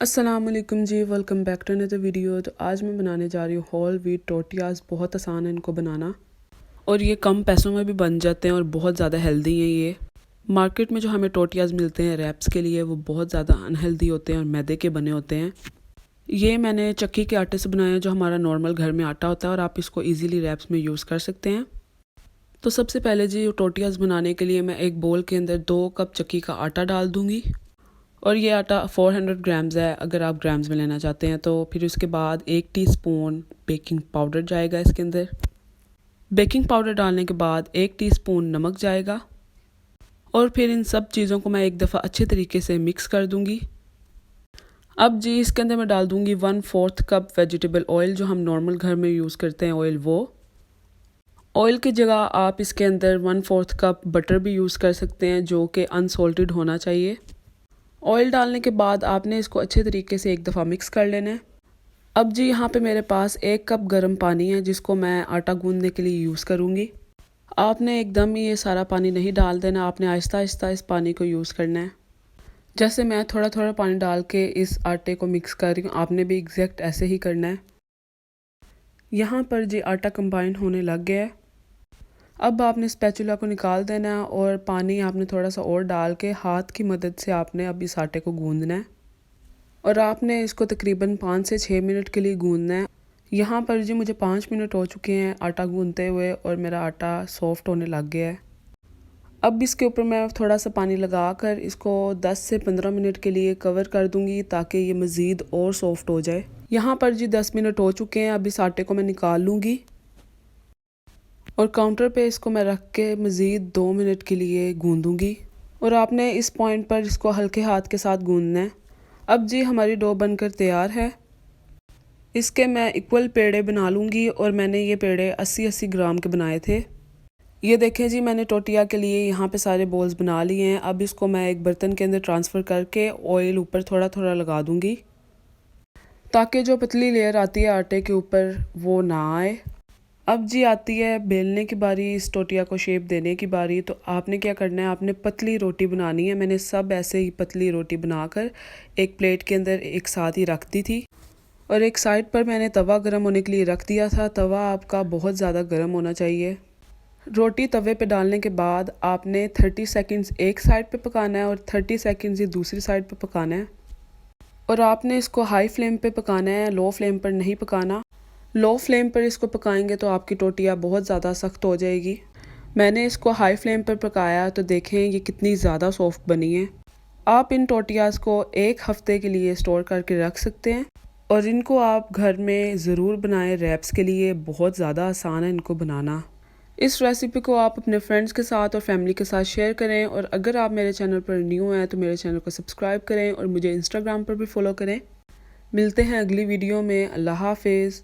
अस्सलाम वालेकुम जी, welcome back to another video. तो आज मैं बनाने जा रही हूँ होल व्हीट टोटियाज़। बहुत आसान है इनको बनाना और ये कम पैसों में भी बन जाते हैं और बहुत ज़्यादा हेल्दी हैं ये। मार्केट में जो हमें टोटियाज़ मिलते हैं रैप्स के लिए वो बहुत ज़्यादा अनहेल्दी होते हैं और मैदे के बने होते हैं। ये मैंने चक्की के आटे से बनाया जो हमारा नॉर्मल घर में आटा होता है और आप इसको ईज़िली रैप्स में यूज़ कर सकते हैं। तो सबसे पहले जी टोटियाज़ बनाने के लिए मैं एक बोल के अंदर 2 कप चक्की का आटा डाल दूँगी और ये आटा 400 ग्राम्स है अगर आप ग्राम्स में लेना चाहते हैं तो। फिर उसके बाद 1 टीस्पून बेकिंग पाउडर जाएगा इसके अंदर। बेकिंग पाउडर डालने के बाद 1 टीस्पून नमक जाएगा और फिर इन सब चीज़ों को मैं एक दफ़ा अच्छे तरीके से मिक्स कर दूंगी। अब जी इसके अंदर मैं डाल दूंगी 1/4 कप वेजिटेबल ऑयल जो हम नॉर्मल घर में यूज़ करते हैं ऑयल। वो ऑयल की जगह आप इसके अंदर 1/4 कप बटर भी यूज़ कर सकते हैं जो कि अनसॉल्टेड होना चाहिए। ऑयल डालने के बाद आपने इसको अच्छे तरीके से एक दफ़ा मिक्स कर लेना है। अब जी यहाँ पे मेरे पास 1 कप गर्म पानी है जिसको मैं आटा गूंदने के लिए यूज़ करूँगी। आपने एकदम ही ये सारा पानी नहीं डाल देना, आपने आहिस्ता आहिस्ता इस पानी को यूज़ करना है। जैसे मैं थोड़ा थोड़ा पानी डाल के इस आटे को मिक्स कर रही हूँ, आपने भी एग्जैक्ट ऐसे ही करना है। यहाँ पर जी आटा कंबाइन होने लग गया है। अब आपने स्पैचुला को निकाल देना है और पानी आपने थोड़ा सा और डाल के हाथ की मदद से आपने अब इस आटे को गूंदना है और आपने इसको तकरीबन 5 से 6 मिनट के लिए गूंदना है। यहाँ पर जी मुझे 5 मिनट हो चुके हैं आटा गूंदते हुए और मेरा आटा सॉफ्ट होने लग गया है। अब इसके ऊपर मैं थोड़ा सा पानी लगा कर इसको 10 से 15 मिनट के लिए कवर कर दूंगी ताकि ये मज़ीद और सॉफ्ट हो जाए। यहाँ पर जी 10 मिनट हो चुके हैं। अब इस आटे को मैं निकाल लूँगी और काउंटर पे इसको मैं रख के मज़ीद 2 मिनट के लिए गूंदूंगी और आपने इस पॉइंट पर इसको हल्के हाथ के साथ गूंदना है। अब जी हमारी डो बनकर तैयार है। इसके मैं इक्वल पेड़े बना लूँगी और मैंने ये पेड़े 80-80 ग्राम के बनाए थे। ये देखें जी मैंने टोटिया के लिए यहाँ पे सारे बॉल्स बना लिए हैं। अब इसको मैं एक बर्तन के अंदर ट्रांसफ़र करके ऑयल ऊपर थोड़ा थोड़ा लगा दूँगी ताकि जो पतली लेयर आती है आटे के ऊपर वो ना आए। अब जी आती है बेलने की बारी, इस टोटिया को शेप देने की बारी। तो आपने क्या करना है, आपने पतली रोटी बनानी है। मैंने सब ऐसे ही पतली रोटी बनाकर एक प्लेट के अंदर एक साथ ही रख दी थी और एक साइड पर मैंने तवा गर्म होने के लिए रख दिया था। तवा आपका बहुत ज़्यादा गर्म होना चाहिए। रोटी तवे पे डालने के बाद आपने 30 सेकंड्स एक साइड पे पकाना है और 30 सेकंड्स ही दूसरी साइड पे पकाना है और आपने इसको हाई फ्लेम पे पकाना है, लो फ्लेम पर नहीं पकाना। लो फ्लेम पर इसको पकाएंगे तो आपकी टोटियाँ बहुत ज़्यादा सख्त हो जाएगी। मैंने इसको हाई फ्लेम पर पकाया तो देखें ये कितनी ज़्यादा सॉफ्ट बनी है। आप इन टोटियाज़ को 1 हफ्ते के लिए स्टोर करके रख सकते हैं और इनको आप घर में ज़रूर बनाएं। रैप्स के लिए बहुत ज़्यादा आसान है इनको बनाना। इस रेसिपी को आप अपने फ्रेंड्स के साथ और फैमिली के साथ शेयर करें और अगर आप मेरे चैनल पर न्यू हैं तो मेरे चैनल को सब्सक्राइब करें और मुझे इंस्टाग्राम पर भी फॉलो करें। मिलते हैं अगली वीडियो में। अल्लाह हाफिज़।